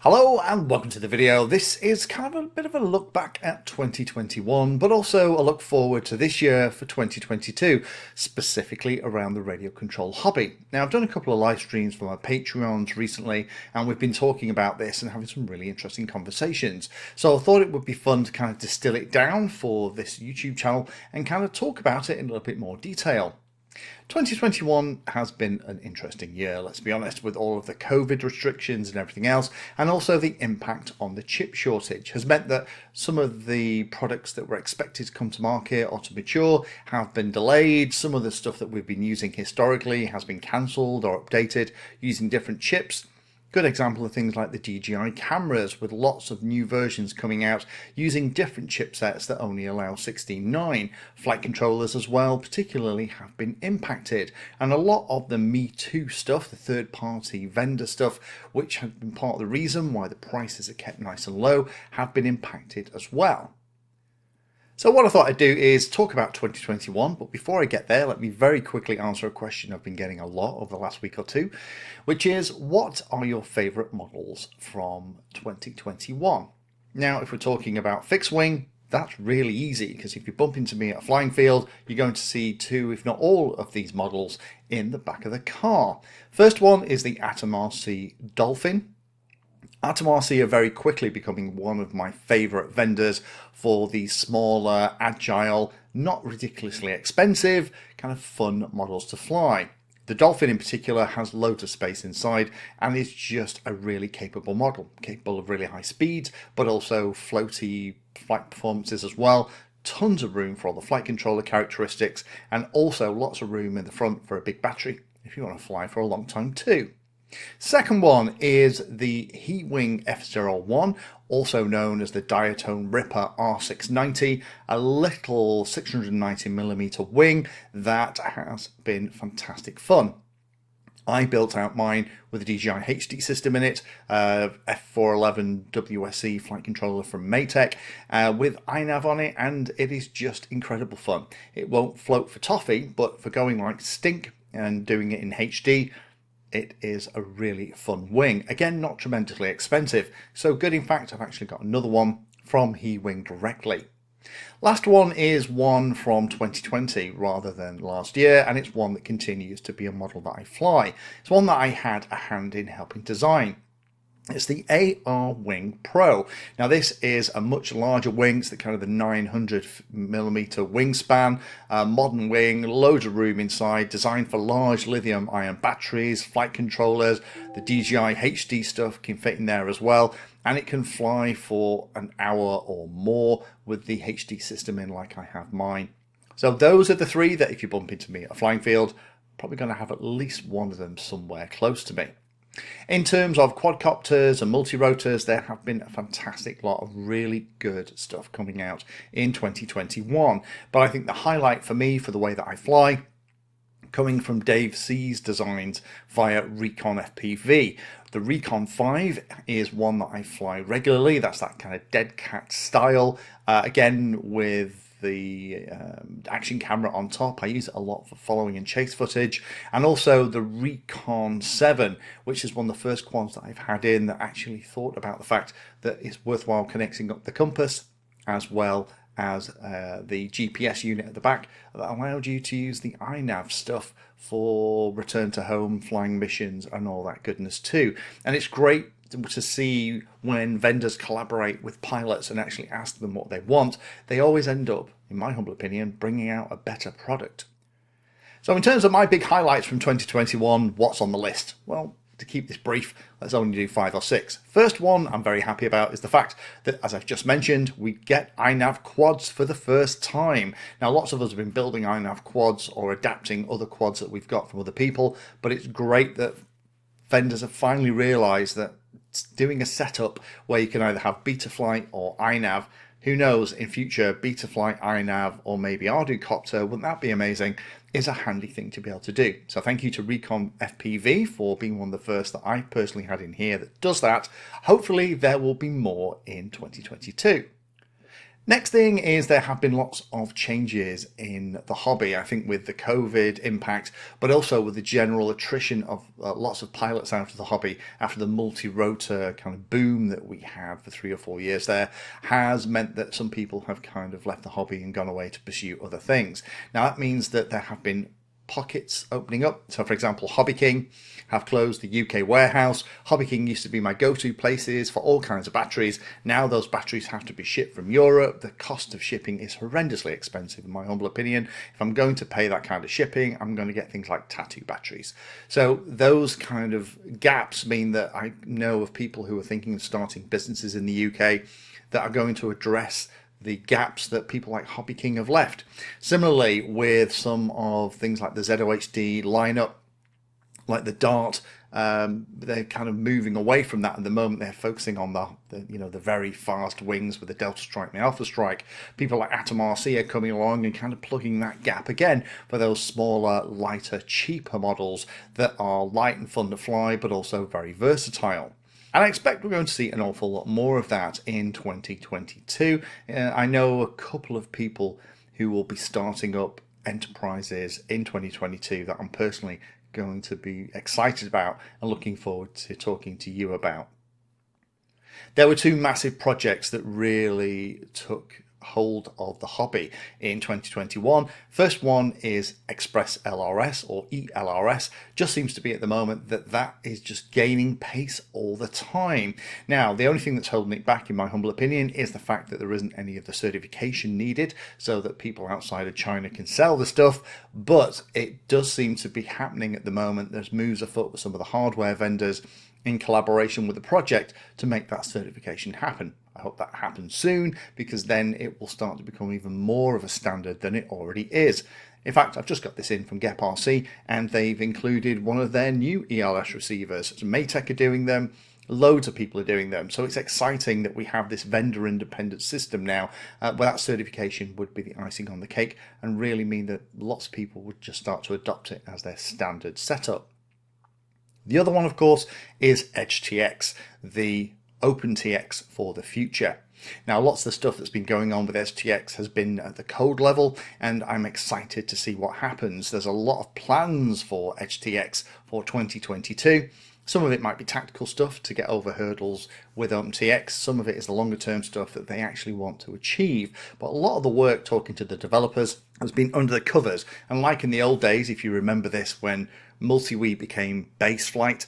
Hello and welcome to the video. This is kind of a bit of a look back at 2021, but also a look forward to this year for 2022, specifically around the radio control hobby. Now, I've done a couple of live streams for my Patreons recently, and we've been talking about this and having some really interesting conversations. So I thought it would be fun to kind of distill it down for this YouTube channel and kind of talk about it in a little bit more detail. 2021 has been an interesting year, let's be honest, with all of the COVID restrictions and everything else, and also the impact on the chip shortage has meant that some of the products that were expected to come to market or to mature have been delayed. Some of the stuff that we've been using historically has been cancelled or updated using different chips. Good example of things like the DJI cameras, with lots of new versions coming out using different chipsets that only allow 16.9. Flight controllers as well particularly have been impacted, and a lot of the Me Too stuff, the third-party vendor stuff, which have been part of the reason why the prices are kept nice and low, have been impacted as well. So what I thought I'd do is talk about 2021, but before I get there, let me very quickly answer a question I've been getting a lot over the last week or two, which is, what are your favourite models from 2021? Now, if we're talking about fixed wing, that's really easy, because if you bump into me at a flying field, you're going to see two, if not all, of these models in the back of the car. First one is the Atom RC Dolphin. Atom RC are very quickly becoming one of my favourite vendors for the smaller, agile, not ridiculously expensive, kind of fun models to fly. The Dolphin in particular has loads of space inside and is just a really capable model, capable of really high speeds, but also floaty flight performances as well. Tons of room for all the flight controller characteristics, and also lots of room in the front for a big battery if you want to fly for a long time too. Second one is the Heatwing F01, also known as the Diatone Ripper R690, a little 690mm wing that has been fantastic fun. I built out mine with a DJI HD system in it, F411 WSE flight controller from Maytech, with iNav on it, and it is just incredible fun. It won't float for toffee, but for going like stink and doing it in HD, it is a really fun wing. Again, not tremendously expensive. So good, in fact, I've actually got another one from Heatwing directly. Last one is one from 2020 rather than last year, and it's one that continues to be a model that I fly. It's one that I had a hand in helping design. It's the AR Wing Pro. Now this is a much larger wing. It's the kind of the 900mm wingspan, modern wing, loads of room inside, designed for large lithium ion batteries, flight controllers. The DJI HD stuff can fit in there as well, and it can fly for an hour or more with the HD system in, like I have mine. So those are the three that, if you bump into me at a flying field, probably going to have at least one of them somewhere close to me. In terms of quadcopters and multi-rotors, there have been a fantastic lot of really good stuff coming out in 2021. But I think the highlight for me, for the way that I fly, coming from Dave C's designs via Recon FPV. The Recon 5 is one that I fly regularly. That's that kind of dead cat style, again with the action camera on top. I use it a lot for following and chase footage, and also the Recon 7, which is one of the first quads that I've had in that actually thought about the fact that it's worthwhile connecting up the compass as well as the GPS unit at the back that allowed you to use the iNav stuff for return to home flying missions and all that goodness too. And it's great to see when vendors collaborate with pilots and actually ask them what they want. They always end up, in my humble opinion, bringing out a better product. So in terms of my big highlights from 2021, what's on the list? Well, to keep this brief, let's only do 5 or 6. First one I'm very happy about is the fact that, as I've just mentioned, we get iNav quads for the first time. Now, lots of us have been building iNav quads or adapting other quads that we've got from other people, but it's great that vendors have finally realized that doing a setup where you can either have Betaflight or iNav, who knows, in future, Betaflight, iNav, or maybe Arducopter, wouldn't that be amazing, is a handy thing to be able to do. So thank you to Recon FPV for being one of the first that I personally had in here that does that. Hopefully there will be more in 2022. Next thing is there have been lots of changes in the hobby, I think with the COVID impact, but also with the general attrition of lots of pilots out of the hobby after the multi-rotor kind of boom that we had for 3 or 4 years there has meant that some people have kind of left the hobby and gone away to pursue other things. Now that means that there have been pockets opening up. So for example, Hobby King have closed the UK warehouse. Hobby King used to be my go-to places for all kinds of batteries. Now those batteries have to be shipped from Europe. The cost of shipping is horrendously expensive in my humble opinion. If I'm going to pay that kind of shipping, I'm going to get things like tattoo batteries. So those kind of gaps mean that I know of people who are thinking of starting businesses in the UK that are going to address the gaps that people like Hobby King have left. Similarly, with some of things like the ZOHD lineup, like the Dart, they're kind of moving away from that at the moment. They're focusing on the very fast wings with the Delta Strike and the Alpha Strike. People like Atom RC are coming along and kind of plugging that gap again for those smaller, lighter, cheaper models that are light and fun to fly, but also very versatile. And I expect we're going to see an awful lot more of that in 2022. I know a couple of people who will be starting up enterprises in 2022 that I'm personally going to be excited about and looking forward to talking to you about. There were 2 massive projects that really took hold of the hobby in 2021. First one is Express LRS or ELRS. Just seems to be at the moment that is just gaining pace all the time. Now, the only thing that's holding it back, in my humble opinion, is the fact that there isn't any of the certification needed so that people outside of China can sell the stuff, but it does seem to be happening at the moment. There's moves afoot with some of the hardware vendors in collaboration with the project to make that certification happen. I hope that happens soon, because then it will start to become even more of a standard than it already is. In fact, I've just got this in from GEP RC, and they've included one of their new ELS receivers. So Maytech are doing them, loads of people are doing them. So it's exciting that we have this vendor independent system now, where that certification would be the icing on the cake and really mean that lots of people would just start to adopt it as their standard setup. The other one, of course, is EdgeTX, the OpenTX for the future. Now, lots of the stuff that's been going on with EdgeTX has been at the code level, and I'm excited to see what happens. There's a lot of plans for EdgeTX for 2022. Some of it might be tactical stuff to get over hurdles with OpenTX. Some of it is the longer term stuff that they actually want to achieve. But a lot of the work talking to the developers has been under the covers. And like in the old days, if you remember this, when multi-wii became base flight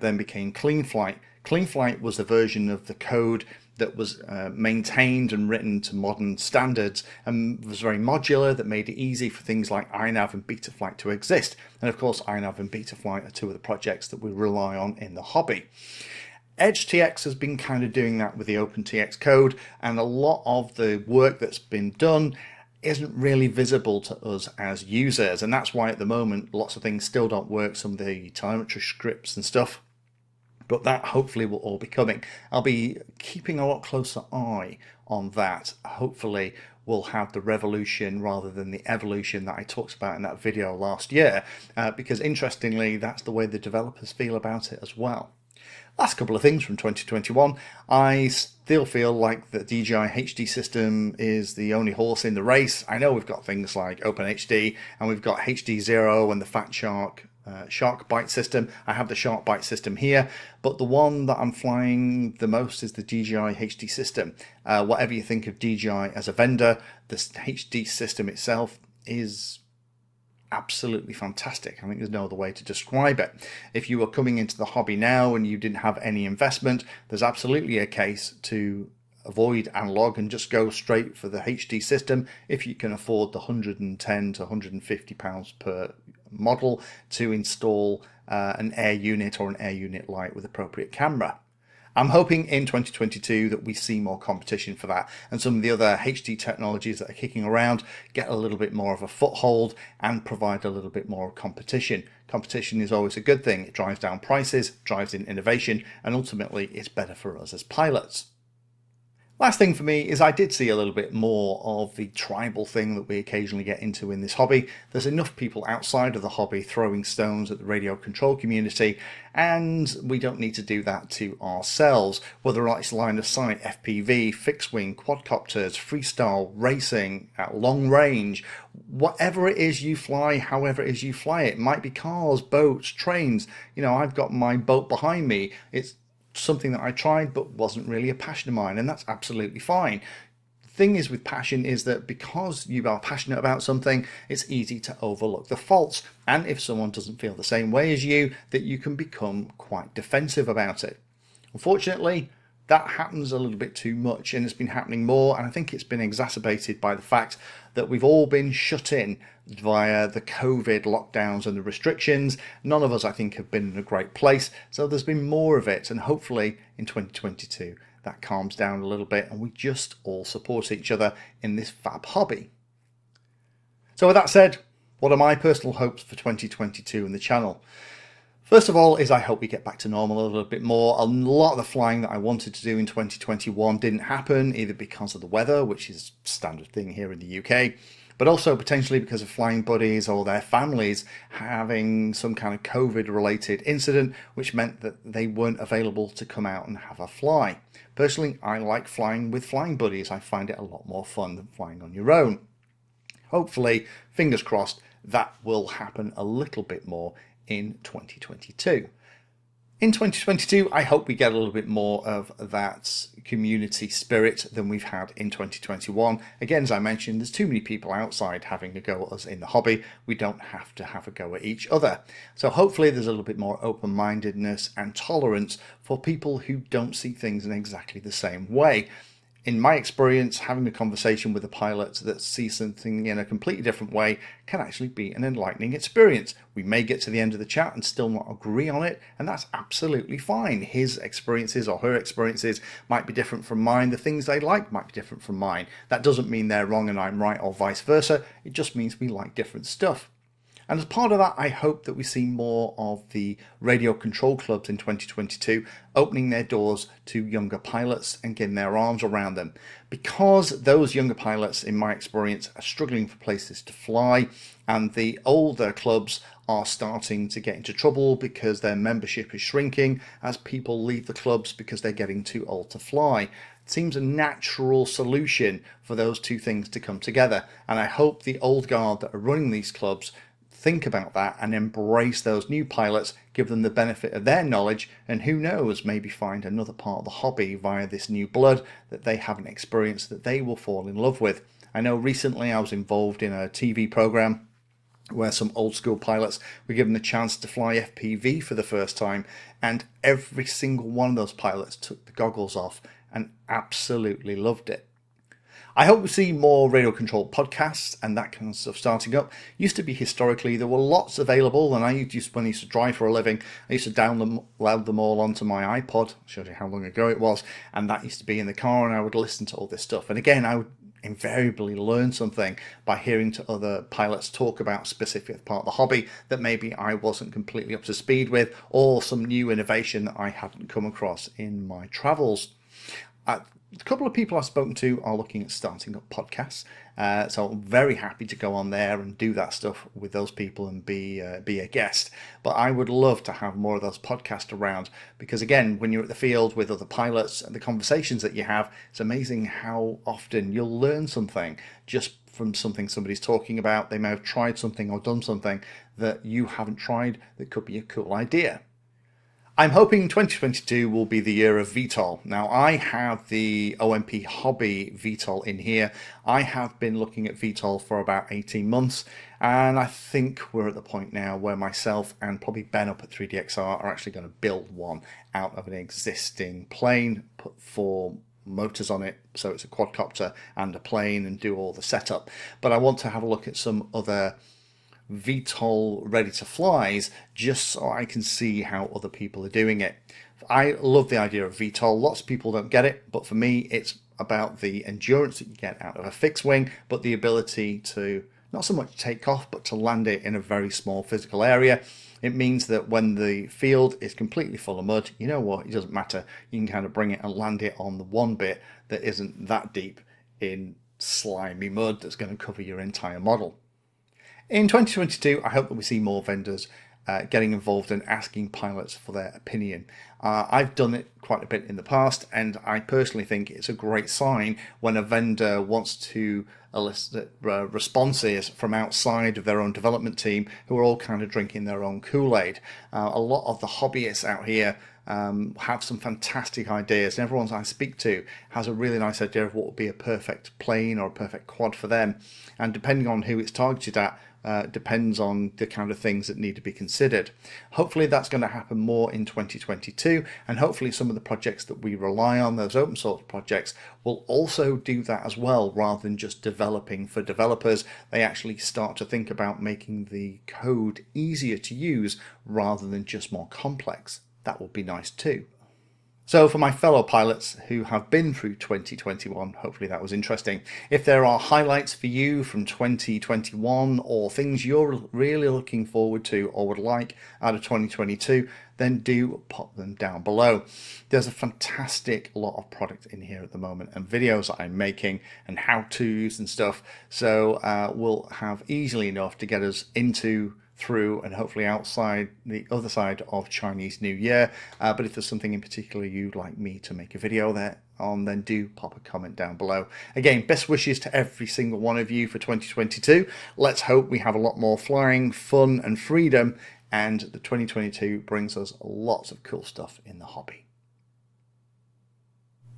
then became clean flight. Clean flight was a version of the code that was maintained and written to modern standards and was very modular, that made it easy for things like iNav and Betaflight to exist. And of course, iNav and Betaflight are 2 of the projects that we rely on in the hobby. EdgeTX has been kind of doing that with the OpenTX code, and a lot of the work that's been done isn't really visible to us as users, and that's why at the moment lots of things still don't work, some of the telemetry scripts and stuff. But that hopefully will all be coming. I'll be keeping a lot closer eye on that. Hopefully we'll have the revolution rather than the evolution that I talked about in that video last year, because interestingly, that's the way the developers feel about it as well. Last couple of things from 2021. I still feel like the DJI HD system is the only horse in the race. I know we've got things like OpenHD and we've got HD Zero and the Fat Shark Shark Bite system. I have the Shark Bite system here, but the one that I'm flying the most is the DJI HD system. Whatever you think of DJI as a vendor, this HD system itself is absolutely fantastic. I think there's no other way to describe it. If you were coming into the hobby now and you didn't have any investment, there's absolutely a case to avoid analog and just go straight for the HD system if you can afford the £110 to £150 per model to install an Air unit or an Air unit Lite with appropriate camera. I'm hoping in 2022 that we see more competition for that, and some of the other HD technologies that are kicking around get a little bit more of a foothold and provide a little bit more competition. Competition is always a good thing. It drives down prices, drives in innovation, and ultimately it's better for us as pilots. Last thing for me is I did see a little bit more of the tribal thing that we occasionally get into in this hobby. There's enough people outside of the hobby throwing stones at the radio control community, and we don't need to do that to ourselves. Whether it's line of sight, FPV, fixed wing, quadcopters, freestyle, racing, at long range, whatever it is you fly, however it is you fly it. It might be cars, boats, trains. You know, I've got my boat behind me. It's something that I tried but wasn't really a passion of mine, and that's absolutely fine. The thing is with passion is that because you are passionate about something, it's easy to overlook the faults, and if someone doesn't feel the same way as you, that you can become quite defensive about it. Unfortunately, that happens a little bit too much, and it's been happening more, and I think it's been exacerbated by the fact that we've all been shut in via the COVID lockdowns and the restrictions. None of us, I think, have been in a great place, so there's been more of it, and hopefully in 2022 that calms down a little bit and we just all support each other in this fab hobby. So with that said, what are my personal hopes for 2022 in the channel? First of all is I hope we get back to normal a little bit more. A lot of the flying that I wanted to do in 2021 didn't happen, either because of the weather, which is a standard thing here in the UK, but also potentially because of flying buddies or their families having some kind of COVID-related incident, which meant that they weren't available to come out and have a fly. Personally, I like flying with flying buddies. I find it a lot more fun than flying on your own. Hopefully, fingers crossed, that will happen a little bit more in 2022. In 2022, I hope we get a little bit more of that community spirit than we've had in 2021. Again, as I mentioned, there's too many people outside having a go at us in the hobby. We don't have to have a go at each other. So hopefully there's a little bit more open-mindedness and tolerance for people who don't see things in exactly the same way. In my experience, having a conversation with a pilot that sees something in a completely different way can actually be an enlightening experience. We may get to the end of the chat and still not agree on it, and that's absolutely fine. His experiences or her experiences might be different from mine. The things they like might be different from mine. That doesn't mean they're wrong and I'm right, or vice versa. It just means we like different stuff. And as part of that, I hope that we see more of the radio control clubs in 2022 opening their doors to younger pilots and getting their arms around them. Because those younger pilots, in my experience, are struggling for places to fly, and the older clubs are starting to get into trouble because their membership is shrinking as people leave the clubs because they're getting too old to fly. It seems a natural solution for those two things to come together, and I hope the old guard that are running these clubs think about that and embrace those new pilots, give them the benefit of their knowledge, and who knows, maybe find another part of the hobby via this new blood that they haven't experienced that they will fall in love with. I know recently I was involved in a TV program where some old school pilots were given the chance to fly FPV for the first time, and every single one of those pilots took the goggles off and absolutely loved it. I hope we see more radio controlled podcasts and that kind of stuff starting up. Used to be historically, there were lots available, and when I used to drive for a living, I used to download them all onto my iPod. Shows you how long ago it was, and that used to be in the car, and I would listen to all this stuff. And again, I would invariably learn something by hearing to other pilots talk about a specific part of the hobby that maybe I wasn't completely up to speed with, or some new innovation that I hadn't come across in my travels. A couple of people I've spoken to are looking at starting up podcasts, so I'm very happy to go on there and do that stuff with those people and be a guest. But I would love to have more of those podcasts around, because again, when you're at the field with other pilots and the conversations that you have, it's amazing how often you'll learn something just from something somebody's talking about. They may have tried something or done something that you haven't tried that could be a cool idea. I'm hoping 2022 will be the year of VTOL. Now, I have the OMP Hobby VTOL in here. I have been looking at VTOL for about 18 months, and I think we're at the point now where myself and probably Ben up at 3DXR are actually going to build one out of an existing plane, put 4 motors on it, so it's a quadcopter and a plane, and do all the setup. But I want to have a look at some other VTOL ready to flies just so I can see how other people are doing it. I love the idea of VTOL. Lots of people don't get it, but for me it's about the endurance that you get out of a fixed wing, but the ability to not so much take off but to land it in a very small physical area. It means that when the field is completely full of mud, you know what, it doesn't matter. You can kind of bring it and land it on the one bit that isn't that deep in slimy mud that's going to cover your entire model. In 2022, I hope that we see more vendors getting involved and asking pilots for their opinion. I've done it quite a bit in the past, and I personally think it's a great sign when a vendor wants to elicit responses from outside of their own development team who are all kind of drinking their own Kool-Aid. A lot of the hobbyists out here have some fantastic ideas, and everyone I speak to has a really nice idea of what would be a perfect plane or a perfect quad for them, and depending on who it's targeted at, depends on the kind of things that need to be considered. Hopefully that's going to happen more in 2022, and hopefully some of the projects that we rely on, those open source projects, will also do that as well. Rather than just developing for developers, they actually start to think about making the code easier to use rather than just more complex. That would be nice too. So for my fellow pilots who have been through 2021, hopefully that was interesting. If there are highlights for you from 2021 or things you're really looking forward to or would like out of 2022, then do pop them down below. There's a fantastic lot of product in here at the moment and videos that I'm making and how-tos and stuff. So we'll have easily enough to get us into, through, and hopefully outside the other side of Chinese New Year. But if there's something in particular you'd like me to make a video there on, then do pop a comment down below. Again, best wishes to every single one of you for 2022. Let's hope we have a lot more flying, fun and freedom, and the 2022 brings us lots of cool stuff in the hobby.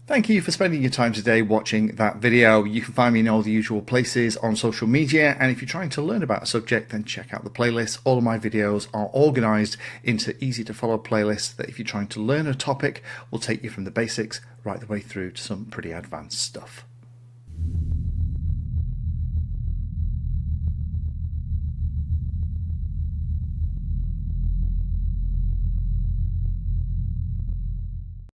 Thank you for spending your time today watching that video. You can find me in all the usual places on social media, and if you're trying to learn about a subject, then check out the playlist. All of my videos are organized into easy to follow playlists that, if you're trying to learn a topic, will take you from the basics right the way through to some pretty advanced stuff.